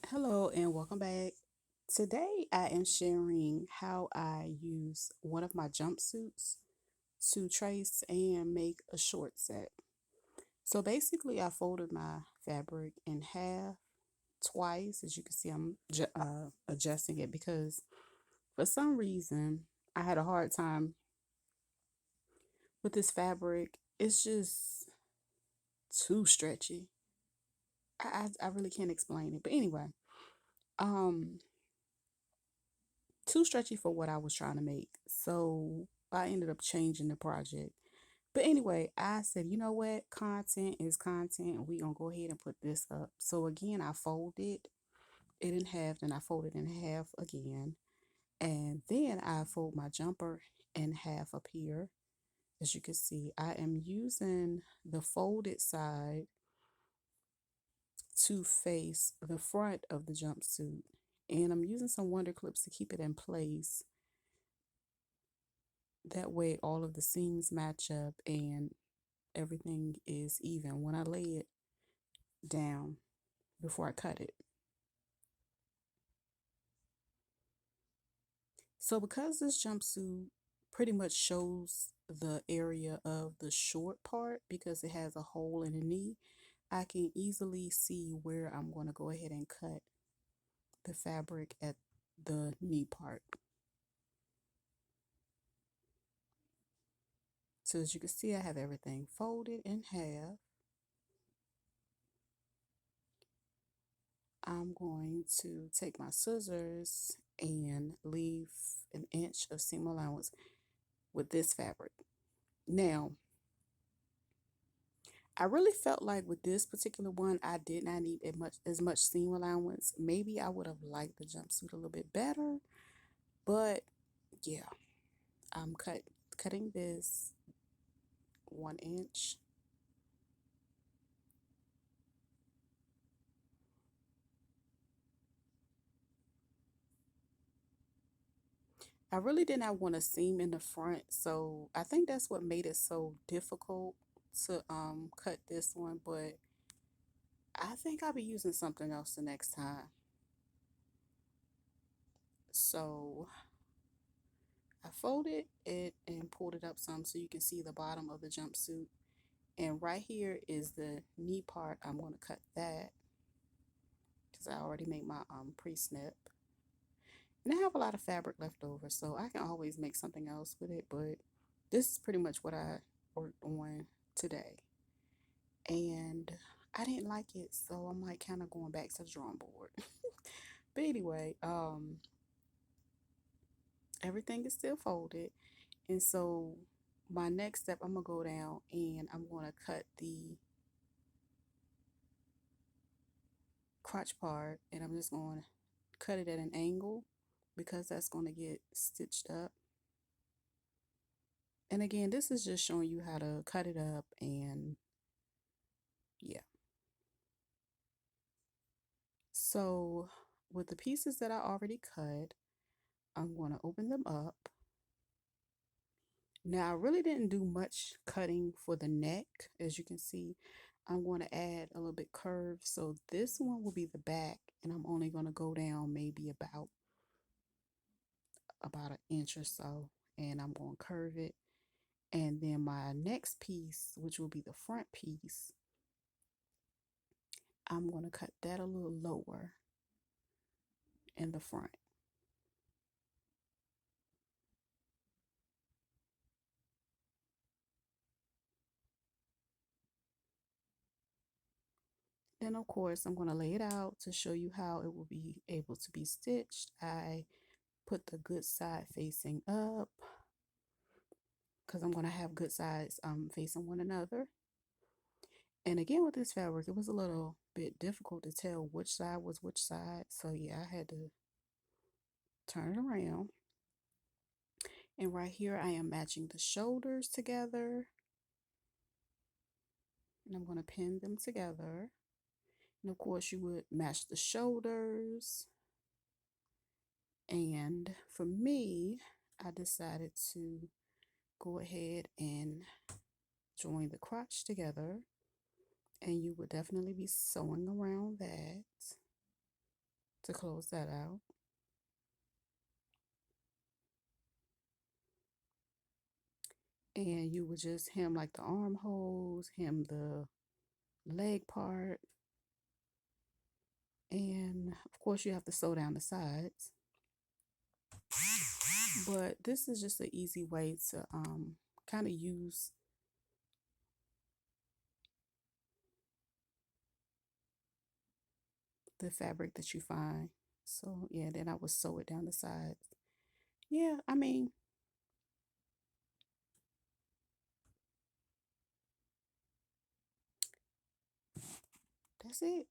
Hello and welcome back. Today I am sharing how I use one of my jumpsuits to trace and make a short set. So basically I folded my fabric in half twice. As you can see, I'm adjusting it because for some reason I had a hard time with this fabric. It's just too stretchy. I really can't explain it. But anyway, um too stretchy for what I was trying to make. So I ended up changing the project. But anyway, I said, you know what? Content is content. We gonna go ahead and put this up. So again, I folded it in half, then I folded in half again. And then I fold my jumper in half up here. As you can see, I am using the folded side to face the front of the jumpsuit. And I'm using some wonder clips to keep it in place. That way all of the seams match up and everything is even when I lay it down before I cut it. So because this jumpsuit pretty much shows the area of the short part because it has a hole in the knee, I can easily see where I'm going to go ahead and cut the fabric at the knee part. So as you can see, I have everything folded in half. I'm going to take my scissors and leave an inch of seam allowance with this fabric. Now, I really felt like with this particular one, I did not need as much seam allowance. Maybe I would have liked the jumpsuit a little bit better, but yeah, I'm cutting this 1 inch. I really did not want a seam in the front, so I think that's what made it so difficult to cut this one, but I think I'll be using something else the next time. So I folded it and pulled it up some so you can see the bottom of the jumpsuit. And right here is the knee part. I'm going to cut that because I already made my pre-snip. And I have a lot of fabric left over, so I can always make something else with it. But this is pretty much what I worked on today. And I didn't like it, so I'm like kind of going back to the drawing board. But anyway, everything is still folded. And so my next step, I'm going to go down and I'm going to cut the crotch part, and I'm just going to cut it at an angle because that's going to get stitched up. And again, this is just showing you how to cut it up, and yeah. So with the pieces that I already cut, I'm going to open them up. Now I really didn't do much cutting for the neck. As you can see, I'm going to add a little bit curve. So this one will be the back, and I'm only going to go down maybe about an inch or so, and I'm going to curve it. And then my next piece, which will be the front piece, I'm going to cut that a little lower in the front. Then of course I'm going to lay it out to show you how it will be able to be stitched. I put the good side facing up because I'm going to have good sides facing one another. And again with this fabric, it was a little bit difficult to tell which side was which side. So yeah, I had to turn it around. And right here I am matching the shoulders together. And I'm going to pin them together. And of course you would match the shoulders. And for me, I decided to go ahead and join the crotch together. And you would definitely be sewing around that. to close that out. And you would just hem like the armholes, hem the leg part, and of course you have to sew down the sides. But this is just an easy way to kind of use the fabric that you find. So yeah, then I would sew it down the sides. Yeah, I mean, that's it.